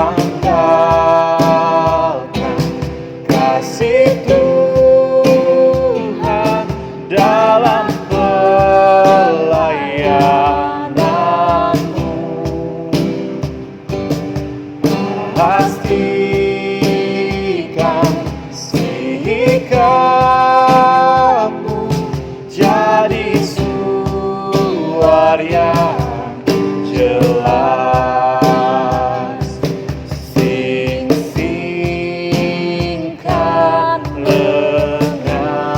andalkan kasih Tuhan dalam pelayananmu. Pastikan sikapmu jadi suara yang jelas. Sing-singkan lenganmu,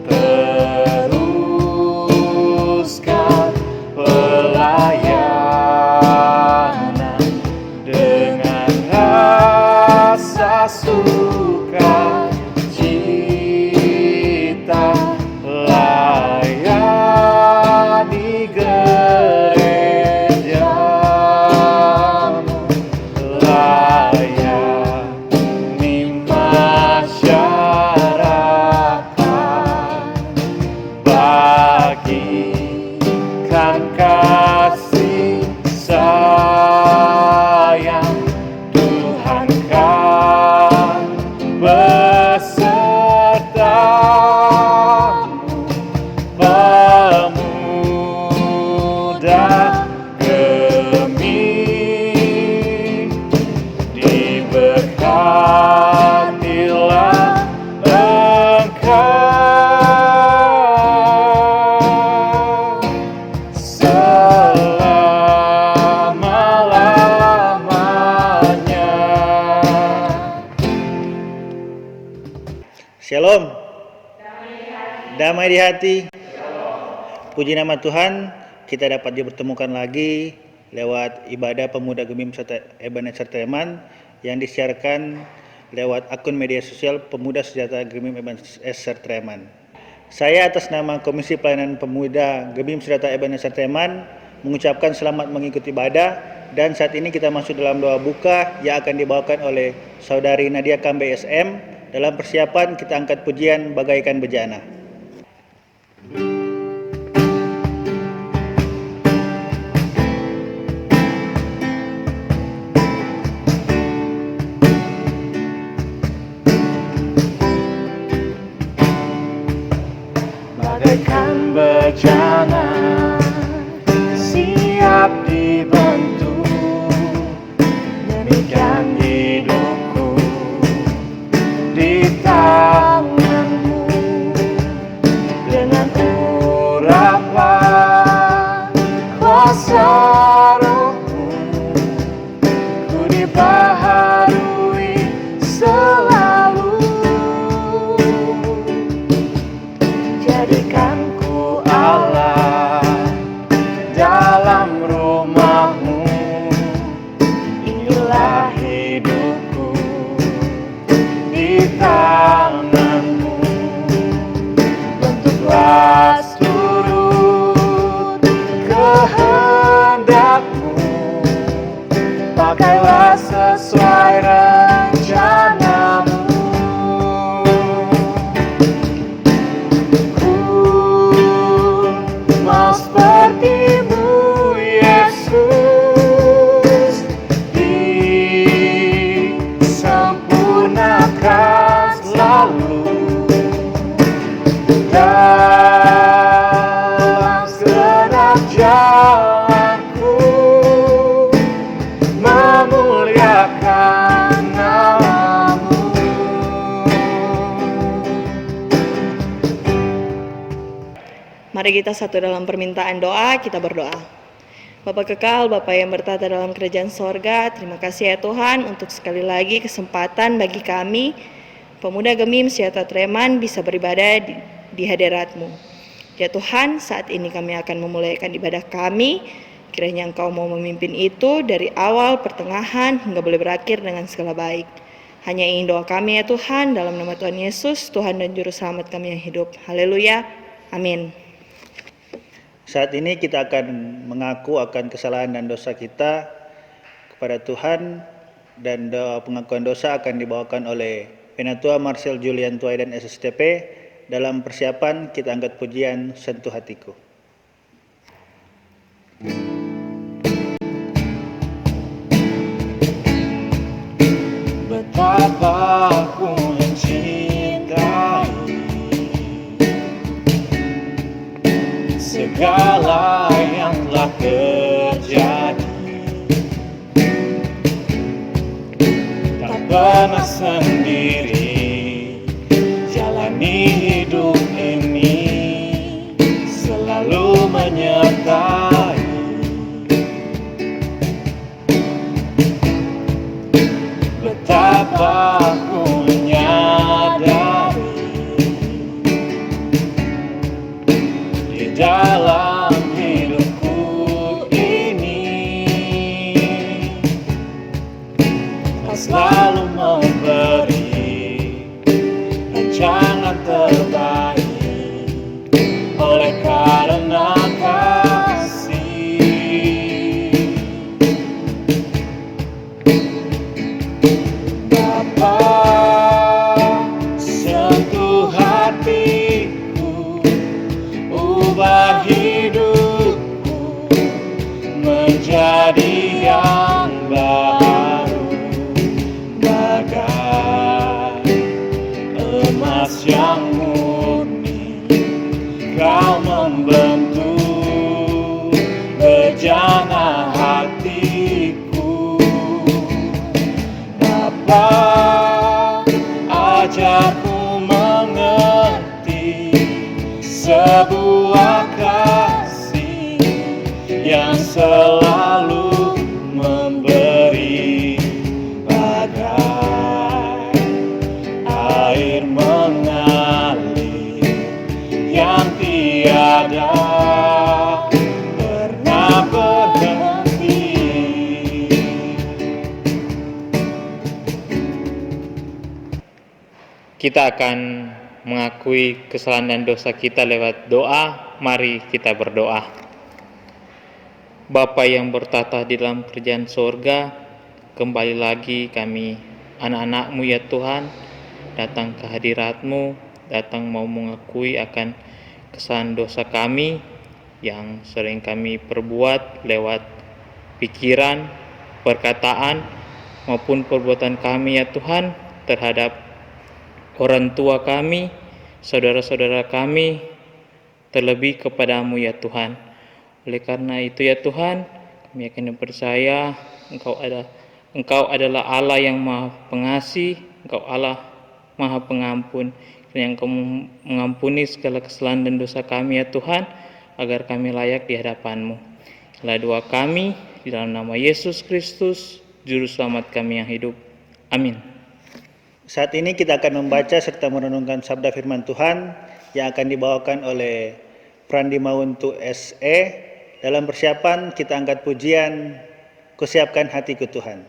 teruskan pelayanan dengan rasa sukacita. Layani gerejamu, layani masyarakat, bagikan kasih sayang. Tuhan kan besertamu, pemuda Gemim, diberkatilah engkau selama-lamanya. Shalom. Damai di hati. Puji nama Tuhan, kita dapat dipertemukan lagi lewat ibadah Pemuda Gemim serta Ebenezer Treman yang disiarkan lewat akun media sosial Pemuda Sejahtera Gemim Ebenezer Treman. Saya atas nama Komisi Pelayanan Pemuda Gemim Sejahtera Ebenezer Treman mengucapkan selamat mengikuti ibadah, dan saat ini kita masuk dalam doa buka yang akan dibawakan oleh Saudari Nadia Kambe SM. Dalam persiapan kita angkat pujian bagaikan bejana. Bagaikan bejana siap dibantu, demikian hidupku di tanganmu. Dengan urapan kuasa rohmu, ku dibaharui selalu. Jadikanku Allah dalam rumahmu, inilah hidupku di tanganmu. Bentuklah turut kehendakmu, pakailah sesuai rencanamu. Ku mau sepertimu, Yesus, disempurnakan selalu dalam segenap jalanku, memuliakan namamu. Mari kita satu dalam permintaan doa, kita berdoa. Bapa kekal, Bapa yang bertata dalam kerajaan sorga, terima kasih ya Tuhan untuk sekali lagi kesempatan bagi kami, Pemuda Gemim Sejahtera Treman, bisa beribadah di hadirat-Mu. Ya Tuhan, saat ini kami akan memulaikan ibadah kami, kiranya Engkau mau memimpin itu dari awal, pertengahan, hingga boleh berakhir dengan segala baik. Hanya ingin doa kami ya Tuhan, dalam nama Tuhan Yesus, Tuhan dan Juru Selamat kami yang hidup. Haleluya, amin. Saat ini kita akan mengaku akan kesalahan dan dosa kita kepada Tuhan, dan doa pengakuan dosa akan dibawakan oleh Penatua Marcel Julian Tuaidan SSTP. Dalam persiapan kita angkat pujian Sentuh Hatiku. terjadi. Tak pernah sendiri jalani hidup ini, selalu menyertai. Betapa ku menyadari di dalam hidupku ini Kau selalu memberi rancangan terbaik oleh karena kasih. Bapa, sentuh hatiku, ubah hidupku menjadi yang baru, bagai emas yang murni. Kau membentuk bejana hatiku. Bapa, ajarku mengerti sebuah kasih yang selalu memberi, bagai air mengalir yang tiada pernah berhenti. Kita akan mengakui kesalahan dan dosa kita lewat doa. Mari kita berdoa. Bapa yang bertata di dalam kerajaan sorga, kembali lagi kami anak-anak-Mu ya Tuhan, datang ke hadirat-Mu, datang mau mengakui akan kesalahan dosa kami yang sering kami perbuat lewat pikiran, perkataan, maupun perbuatan kami ya Tuhan terhadap orang tua kami, saudara-saudara kami, terlebih kepadamu ya Tuhan. Oleh karena itu ya Tuhan, kami akan percaya Engkau adalah Allah yang Maha Pengasih, Engkau Allah Maha Pengampun, yang Kau mengampuni segala kesalahan dan dosa kami ya Tuhan, agar kami layak di hadapan-Mu. Inilah doa kami di dalam nama Yesus Kristus, Juru Selamat kami yang hidup. Amin. Saat ini kita akan membaca serta merenungkan sabda firman Tuhan yang akan dibawakan oleh Prandi Mauntu SE. Dalam persiapan kita angkat pujian, Kusiapkan Hatiku Tuhan.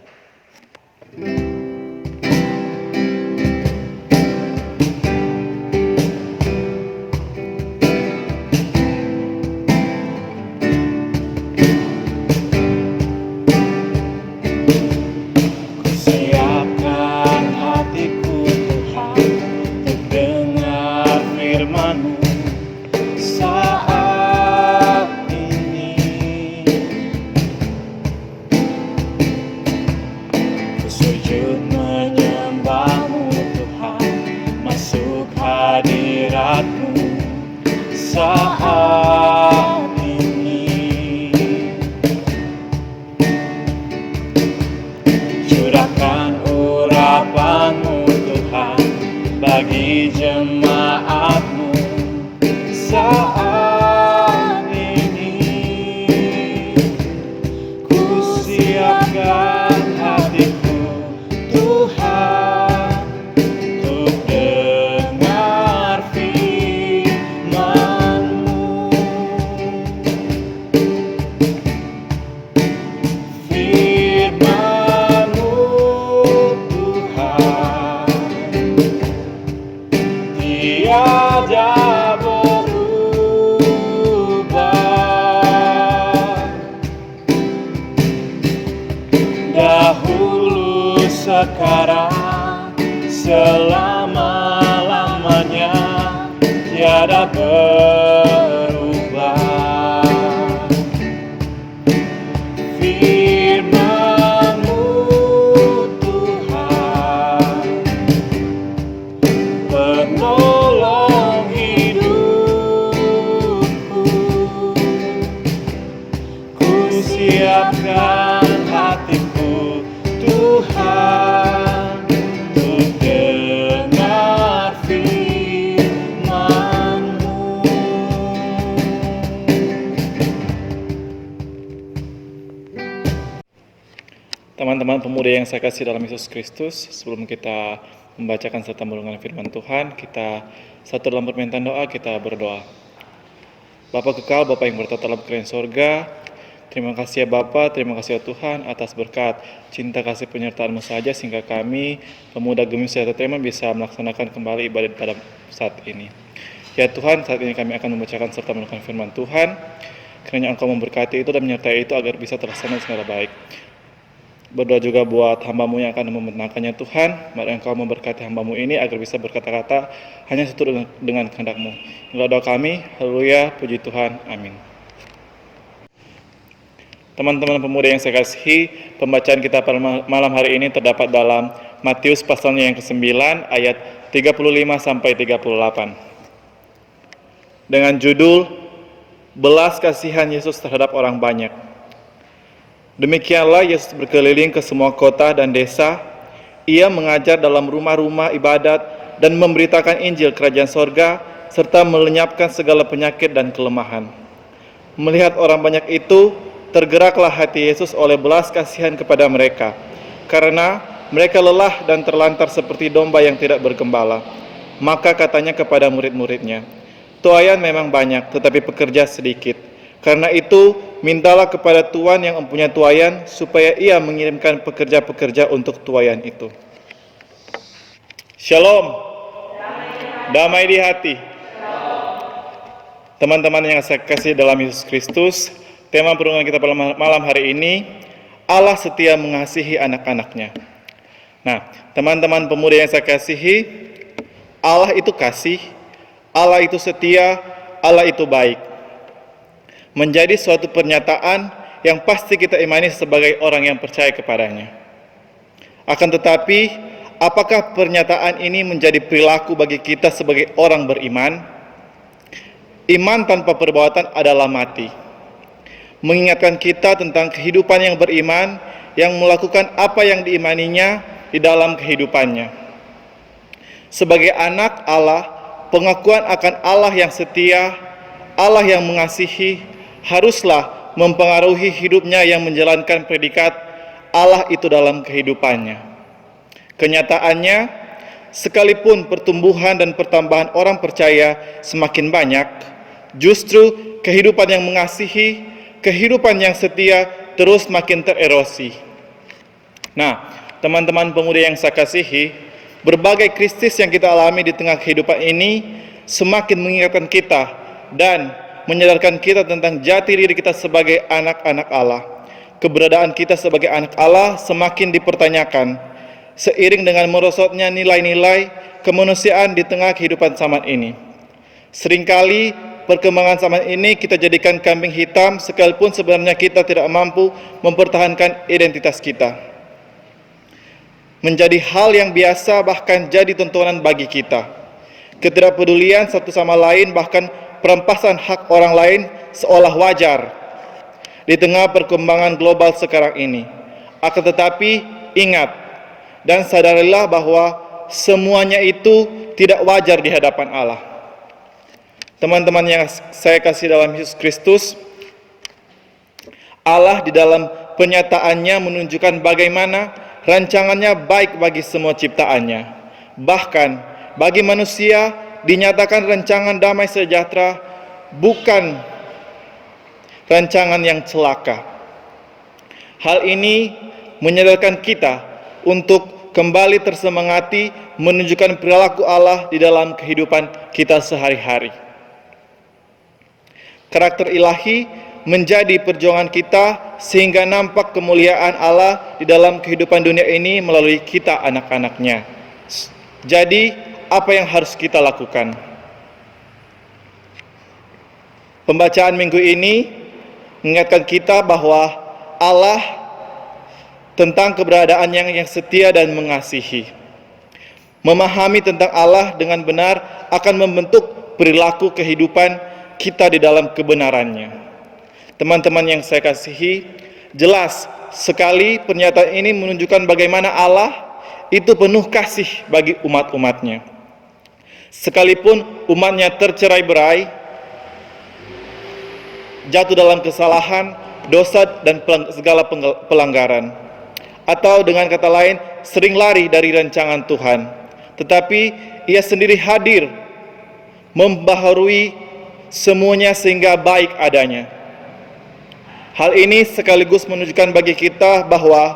Saat ini curahkan urapan-Mu Tuhan bagi jemaat-Mu. Saat ini ku siapkan hatiku Tuhan untuk dengar tiada berubah. Dahulu, sekarang, selama-lamanya tiada berubah. Firman-Mu Tuhan, penolong hidupku. Ku siapkan hatiku Tuhan untuk dengar firman-Mu. Teman-teman pemuda yang saya kasih dalam Yesus Kristus, sebelum kita membacakan serta merenungkan firman Tuhan, kita satu dalam permintaan doa, kita berdoa. Bapa kekal, Bapa yang bertata dalam kerajaan sorga, terima kasih ya Bapa, terima kasih ya Tuhan atas berkat cinta kasih penyertaan-Mu saja sehingga kami pemuda Gemim Sejahtera bisa melaksanakan kembali ibadah pada saat ini. Ya Tuhan, saat ini kami akan membacakan serta merenungkan firman Tuhan, kiranya Engkau memberkati itu dan menyertai itu agar bisa terlaksana secara baik. Berdoa juga buat hamba-Mu yang akan membentangkannya Tuhan. Mari Engkau memberkati hamba-Mu ini agar bisa berkata-kata hanya seturut dengan kehendak-Mu. Inilah doa kami. Haleluya, puji Tuhan. Amin. Teman-teman pemuda yang saya kasihi, pembacaan kita pada malam hari ini terdapat dalam Matius pasalnya yang ke-9 ayat 35 sampai 38. Dengan judul Belas Kasihan Yesus terhadap orang banyak. Demikianlah Yesus berkeliling ke semua kota dan desa. Ia mengajar dalam rumah-rumah ibadat dan memberitakan Injil Kerajaan Sorga serta melenyapkan segala penyakit dan kelemahan. Melihat orang banyak itu, tergeraklah hati Yesus oleh belas kasihan kepada mereka, karena mereka lelah dan terlantar seperti domba yang tidak bergembala. Maka katanya kepada murid-muridnya, "Tuaian memang banyak, tetapi pekerja sedikit. Karena itu, mintalah kepada Tuhan yang mempunyai tuaian, supaya ia mengirimkan pekerja-pekerja untuk tuaian itu." Shalom. Damai di hati. Teman-teman yang saya kasih dalam Yesus Kristus, tema perenungan kita pada malam hari ini, Allah setia mengasihi anak-anaknya. Nah, teman-teman pemuda yang saya kasihi, Allah itu kasih, Allah itu setia, Allah itu baik. Menjadi suatu pernyataan yang pasti kita imani sebagai orang yang percaya kepadanya. Akan tetapi, apakah pernyataan ini menjadi perilaku bagi kita sebagai orang beriman? Iman tanpa perbuatan adalah mati. Mengingatkan kita tentang kehidupan yang beriman, yang melakukan apa yang diimaninya di dalam kehidupannya. Sebagai anak Allah, pengakuan akan Allah yang setia, Allah yang mengasihi, haruslah mempengaruhi hidupnya yang menjalankan predikat Allah itu dalam kehidupannya. Kenyataannya, sekalipun pertumbuhan dan pertambahan orang percaya semakin banyak, justru kehidupan yang mengasihi, kehidupan yang setia terus makin tererosi. Nah, teman-teman pemuda yang saya kasihi, berbagai krisis yang kita alami di tengah kehidupan ini semakin mengingatkan kita dan menyadarkan kita tentang jati diri kita sebagai anak-anak Allah. Keberadaan kita sebagai anak Allah semakin dipertanyakan seiring dengan merosotnya nilai-nilai kemanusiaan di tengah kehidupan zaman ini. Seringkali perkembangan zaman ini kita jadikan kambing hitam, sekalipun sebenarnya kita tidak mampu mempertahankan identitas kita. Menjadi hal yang biasa, bahkan jadi tontonan bagi kita. Ketidakpedulian satu sama lain, bahkan perampasan hak orang lain seolah wajar di tengah perkembangan global sekarang ini. Akan tetapi ingat dan sadarilah bahwa semuanya itu tidak wajar di hadapan Allah. Teman-teman yang saya kasih dalam Yesus Kristus, Allah di dalam penyataannya menunjukkan bagaimana rancangannya baik bagi semua ciptaannya. Bahkan bagi manusia dinyatakan rancangan damai sejahtera, bukan rancangan yang celaka. Hal ini menyadarkan kita untuk kembali tersemangati menunjukkan perilaku Allah di dalam kehidupan kita sehari-hari. Karakter ilahi menjadi perjuangan kita sehingga nampak kemuliaan Allah di dalam kehidupan dunia ini melalui kita anak-anaknya. Jadi, apa yang harus kita lakukan? Pembacaan minggu ini mengingatkan kita bahwa Allah tentang keberadaan yang setia dan mengasihi. Memahami tentang Allah dengan benar akan membentuk perilaku kehidupan kita di dalam kebenarannya. Teman-teman yang saya kasihi, jelas sekali pernyataan ini menunjukkan bagaimana Allah itu penuh kasih bagi umat-umatnya. Sekalipun umatnya tercerai-berai, jatuh dalam kesalahan, dosa, dan segala pelanggaran. Atau dengan kata lain, sering lari dari rancangan Tuhan. Tetapi Ia sendiri hadir, membaharui semuanya sehingga baik adanya. Hal ini sekaligus menunjukkan bagi kita bahwa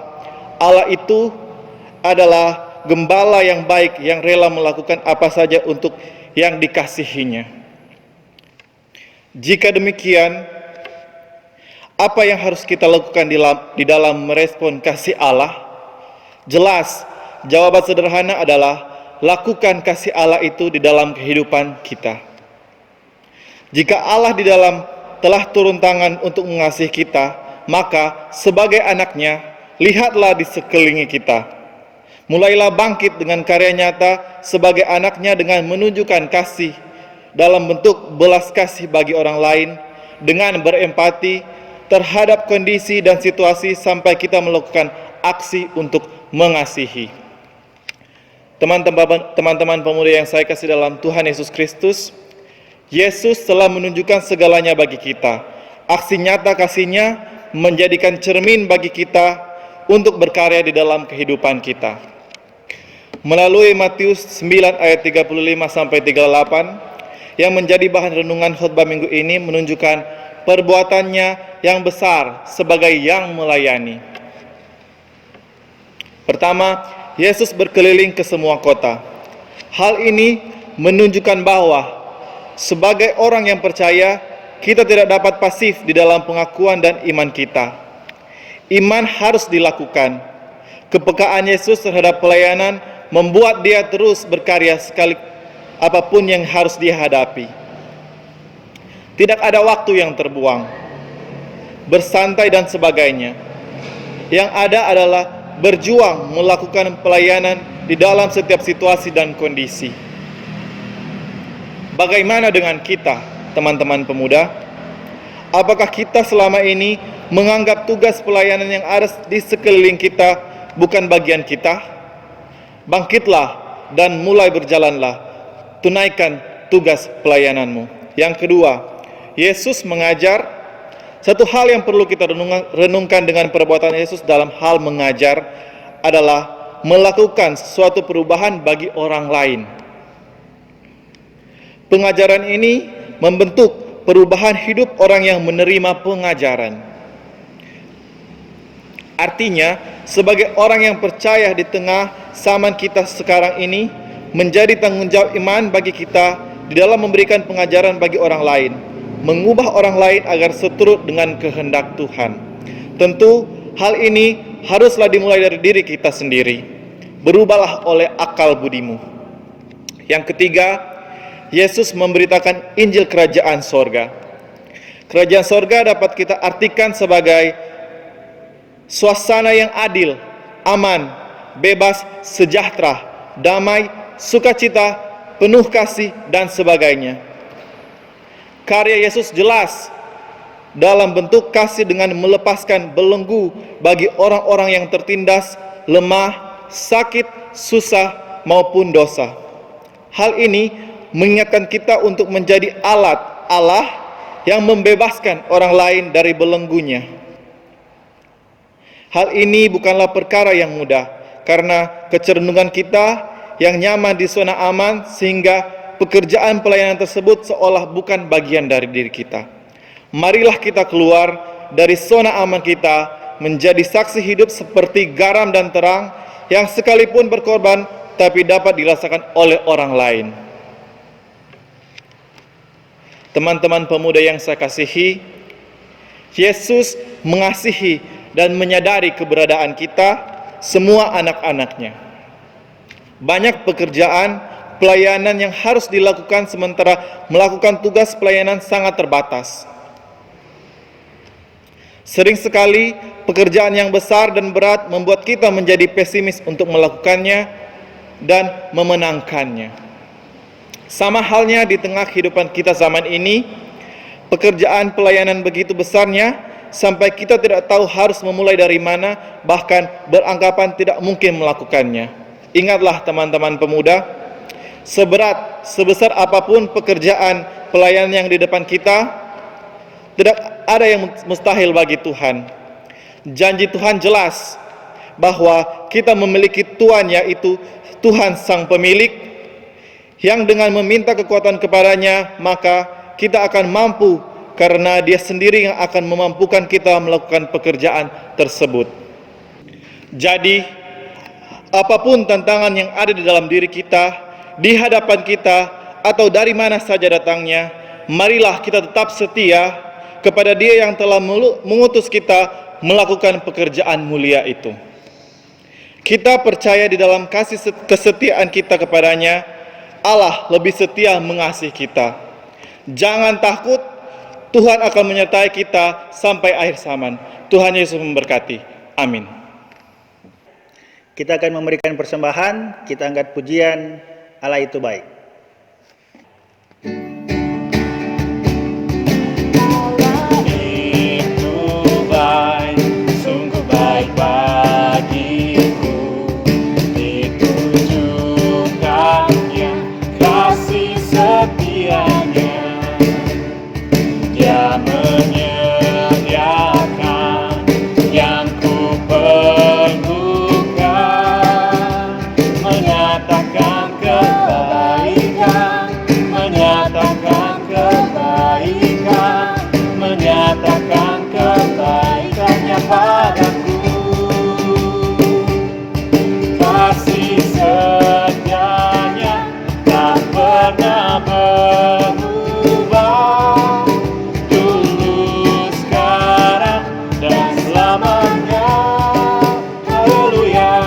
Allah itu adalah gembala yang baik yang rela melakukan apa saja untuk yang dikasihinya. Jika demikian, apa yang harus kita lakukan di dalam merespon kasih Allah? Jelas, jawaban sederhana adalah lakukan kasih Allah itu di dalam kehidupan kita. Jika Allah di dalam telah turun tangan untuk mengasihi kita, maka sebagai anaknya, lihatlah di sekeliling kita. Mulailah bangkit dengan karya nyata sebagai anaknya dengan menunjukkan kasih dalam bentuk belas kasih bagi orang lain, dengan berempati terhadap kondisi dan situasi sampai kita melakukan aksi untuk mengasihi. Teman-teman pemuda yang saya kasih dalam Tuhan Yesus Kristus, Yesus telah menunjukkan segalanya bagi kita. Aksi nyata kasih-Nya menjadikan cermin bagi kita untuk berkarya di dalam kehidupan kita. Melalui Matius 9 ayat 35 sampai 38 yang menjadi bahan renungan khotbah minggu ini menunjukkan perbuatannya yang besar sebagai yang melayani. Pertama, Yesus berkeliling ke semua kota. Hal ini menunjukkan bahwa sebagai orang yang percaya, kita tidak dapat pasif di dalam pengakuan dan iman kita. Iman harus dilakukan. Kepekaan Yesus terhadap pelayanan membuat Dia terus berkarya sekali apapun yang harus Dia hadapi. Tidak ada waktu yang terbuang, bersantai dan sebagainya. Yang ada adalah berjuang melakukan pelayanan di dalam setiap situasi dan kondisi. Bagaimana dengan kita, teman-teman pemuda? Apakah kita selama ini menganggap tugas pelayanan yang ada di sekeliling kita bukan bagian kita? Bangkitlah dan mulai berjalanlah. Tunaikan tugas pelayananmu. Yang kedua, Yesus mengajar. Satu hal yang perlu kita renungkan dengan perbuatan Yesus dalam hal mengajar adalah melakukan suatu perubahan bagi orang lain. Pengajaran ini membentuk perubahan hidup orang yang menerima pengajaran. Artinya, sebagai orang yang percaya di tengah zaman kita sekarang ini, menjadi tanggung jawab iman bagi kita di dalam memberikan pengajaran bagi orang lain, mengubah orang lain agar seturut dengan kehendak Tuhan. Tentu, hal ini haruslah dimulai dari diri kita sendiri. Berubahlah oleh akal budimu. Yang ketiga, Yesus memberitakan Injil Kerajaan Sorga. Kerajaan Sorga dapat kita artikan sebagai suasana yang adil, aman, bebas, sejahtera, damai, sukacita, penuh kasih, dan sebagainya. Karya Yesus jelas dalam bentuk kasih dengan melepaskan belenggu bagi orang-orang yang tertindas, lemah, sakit, susah, maupun dosa. Hal ini mengingatkan kita untuk menjadi alat Allah yang membebaskan orang lain dari belenggunya. Hal ini bukanlah perkara yang mudah, karena kecenderungan kita yang nyaman di zona aman sehingga pekerjaan pelayanan tersebut seolah bukan bagian dari diri kita. Marilah kita keluar dari zona aman kita menjadi saksi hidup seperti garam dan terang yang sekalipun berkorban tapi dapat dirasakan oleh orang lain. Teman-teman pemuda yang saya kasihi, Yesus mengasihi dan menyadari keberadaan kita, semua anak-anaknya. Banyak pekerjaan pelayanan yang harus dilakukan sementara melakukan tugas pelayanan sangat terbatas. Sering sekali pekerjaan yang besar dan berat membuat kita menjadi pesimis untuk melakukannya dan memenangkannya. Sama halnya di tengah kehidupan kita zaman ini, Pekerjaan pelayanan begitu besarnya, sampai kita tidak tahu harus memulai dari mana, bahkan beranggapan tidak mungkin melakukannya. Ingatlah teman-teman pemuda, seberat, sebesar apapun pekerjaan pelayanan yang di depan kita, tidak ada yang mustahil bagi Tuhan. Janji Tuhan jelas bahwa kita memiliki Tuhan, yaitu Tuhan Sang Pemilik, yang dengan meminta kekuatan kepadanya, maka kita akan mampu, karena Dia sendiri yang akan memampukan kita melakukan pekerjaan tersebut. Jadi, apapun tantangan yang ada di dalam diri kita, di hadapan kita, atau dari mana saja datangnya, marilah kita tetap setia kepada Dia yang telah mengutus kita melakukan pekerjaan mulia itu. Kita percaya di dalam kasih kesetiaan kita kepadanya, Allah lebih setia mengasihi kita. Jangan takut, Tuhan akan menyertai kita sampai akhir zaman. Tuhan Yesus memberkati. Amin. Kita akan memberikan persembahan, kita angkat pujian, Allah itu baik. Itu baik, sungguh baik bagiku. Ditunjukkannya kasih setianya. Dia menyediakan yang ku perlukan, menyatakan kebaikan, menyatakan kebaikan, menyatakan kebaikannya padaku. Kasih setianya tak pernah berubah, dulu, sekarang, dan selamanya. Haleluya.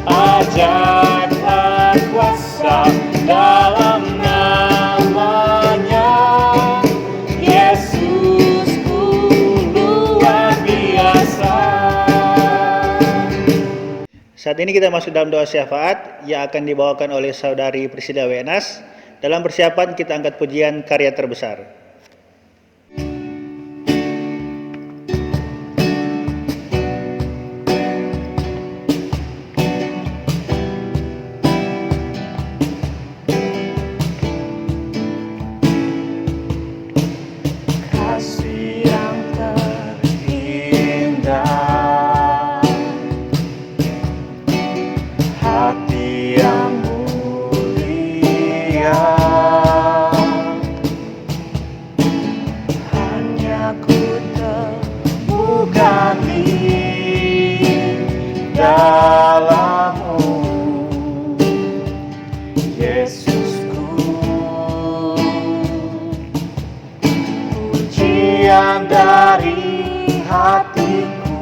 Ajaiblah kuasa dalam namanya. Yesusku luar biasa. Saat ini kita masuk dalam doa syafaat yang akan dibawakan oleh Saudari Priscilla Wenas. Dalam persiapan kita angkat pujian karya terbesar. Kasih yang terindah, hati yang mulia, hanya ku temukan di dalam-Mu, Yesusku. Pujian dari hatiku,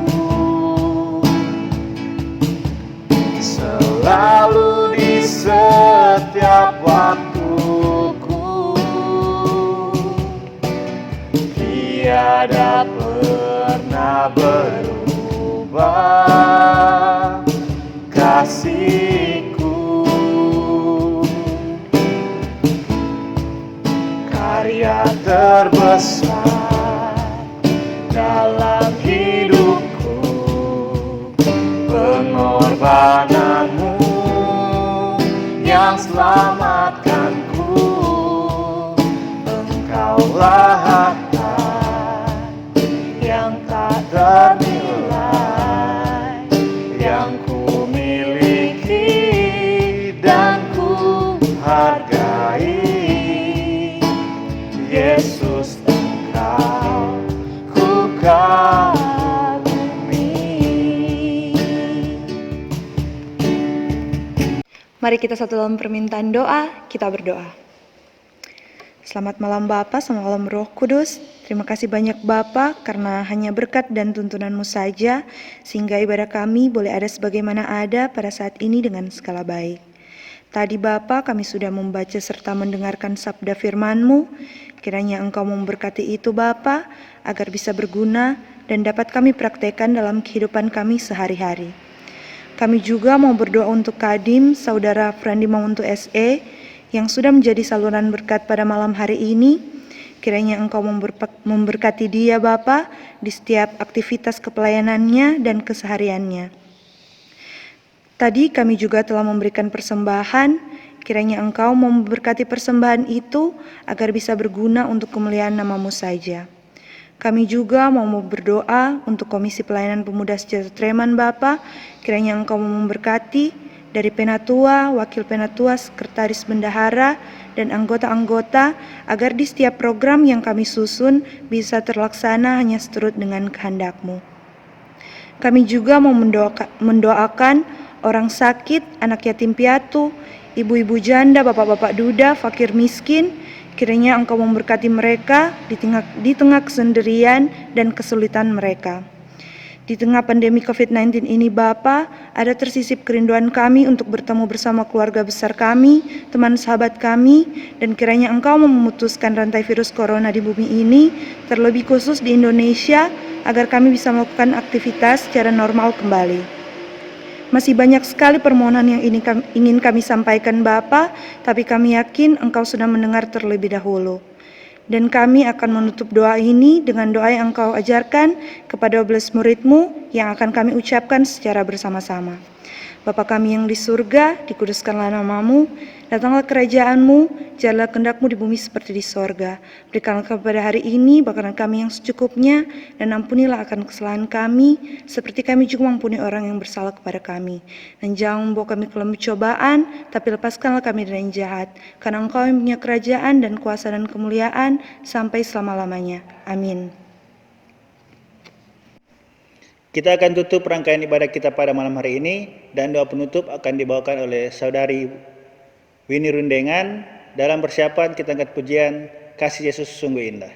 selalu di setiap waktuku, tiada pernah berubah kasih-Ku. Karya terbesar dalam hidupku, pengorbanan-Mu yang selamatkanku. Engkaulah harta yang tak ternilai, yang ku miliki dan ku hargai. Yesus, Engkau ku kagumi. Mari kita satu dalam permintaan doa, kita berdoa. Selamat malam Bapa, selamat malam Roh Kudus. Terima kasih banyak Bapa, karena hanya berkat dan tuntunan-Mu saja, sehingga ibadah kami boleh ada sebagaimana ada pada saat ini dengan segala baik. Tadi Bapa, kami sudah membaca serta mendengarkan sabda firman-Mu. Kiranya Engkau memberkati itu Bapa, agar bisa berguna dan dapat kami praktekkan dalam kehidupan kami sehari-hari. Kami juga mau berdoa untuk Kadim, Saudara Frandi Mauntu SE, yang sudah menjadi saluran berkat pada malam hari ini. Kiranya Engkau memberkati dia Bapa di setiap aktivitas kepelayanannya dan kesehariannya. Tadi kami juga telah memberikan persembahan, kiranya Engkau memberkati persembahan itu agar bisa berguna untuk kemuliaan nama-Mu saja. Kami juga mau berdoa untuk Komisi Pelayanan Pemuda Sejahtera Treman Bapa, kiranya Engkau memberkati dari Penatua, Wakil Penatua, Sekretaris Bendahara, dan anggota-anggota agar di setiap program yang kami susun bisa terlaksana hanya seturut dengan kehendak-Mu. Kami juga mau mendoakan orang sakit, anak yatim piatu, ibu-ibu janda, bapak-bapak duda, fakir miskin, kiranya Engkau memberkati mereka di tengah kesendirian dan kesulitan mereka. Di tengah pandemi COVID-19 ini Bapa, ada tersisip kerinduan kami untuk bertemu bersama keluarga besar kami, teman sahabat kami, dan kiranya Engkau memutuskan rantai virus corona di bumi ini, terlebih khusus di Indonesia, agar kami bisa melakukan aktivitas secara normal kembali. Masih banyak sekali permohonan yang ingin kami sampaikan Bapa, tapi kami yakin Engkau sudah mendengar terlebih dahulu. Dan kami akan menutup doa ini dengan doa yang Engkau ajarkan kepada 12 murid-Mu yang akan kami ucapkan secara bersama-sama. Bapa kami yang di surga, dikuduskanlah nama-Mu, datanglah kerajaan-Mu, jadilah kehendak-Mu di bumi seperti di sorga. Berikanlah kepada hari ini makanan kami yang secukupnya, dan ampunilah akan kesalahan kami, seperti kami juga mengampuni orang yang bersalah kepada kami. Dan jangan membawa kami ke dalam cobaan, tapi lepaskanlah kami dari yang jahat. Karena Engkau yang punya kerajaan dan kuasa dan kemuliaan sampai selama-lamanya. Amin. Kita akan tutup rangkaian ibadah kita pada malam hari ini, dan doa penutup akan dibawakan oleh Saudari Winnie Rundengan. Dalam persiapan kita angkat pujian Kasih Yesus Sungguh Indah.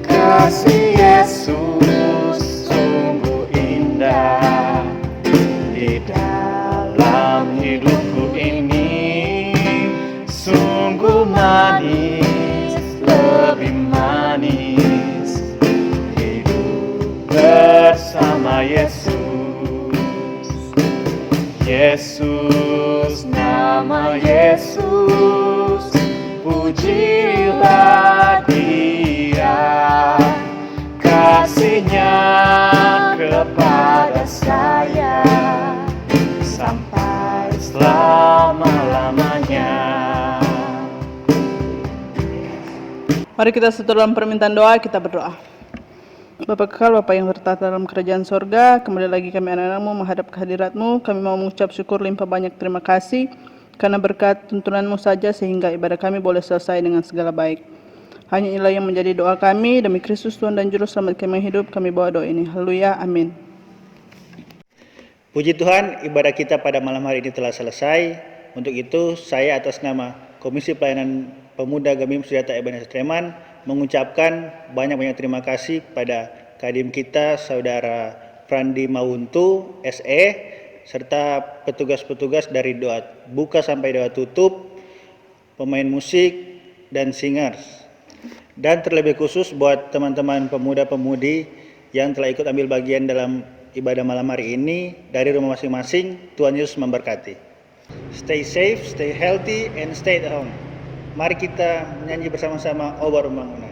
Kasih Yesus sungguh indah di dalam hidupku ini, sungguh manis, lebih manis hidup bersama Yesus. Yesus, nama Yesus, pujilah Dia, kasih-Nya kepada saya sampai selama-lamanya. Mari kita seturut dalam permintaan doa, kita berdoa. Bapa kekal, Bapa yang bertata dalam kerajaan sorga, kembali lagi kami anak-anak-Mu menghadap kehadirat-Mu. Kami mau mengucap syukur limpah banyak terima kasih karena berkat tuntunan-Mu saja sehingga ibadah kami boleh selesai dengan segala baik. Hanya inilah yang menjadi doa kami, demi Kristus Tuhan dan Juru Selamat kami yang hidup, kami bawa doa ini. Haleluya, amin. Puji Tuhan, ibadah kita pada malam hari ini telah selesai. Untuk itu, saya atas nama Komisi Pelayanan Pemuda Gemim Sejahtera Ebenezer Treman mengucapkan banyak-banyak terima kasih pada Kadin kita, Saudara Frandi Mauntu, SE, serta petugas-petugas dari doa buka sampai doa tutup, pemain musik, dan singers. Dan terlebih khusus buat teman-teman pemuda-pemudi yang telah ikut ambil bagian dalam ibadah malam hari ini dari rumah masing-masing. Tuhan Yesus memberkati. Stay safe, stay healthy, and stay at home. Mari kita menyanyi bersama-sama O Baru Bangun.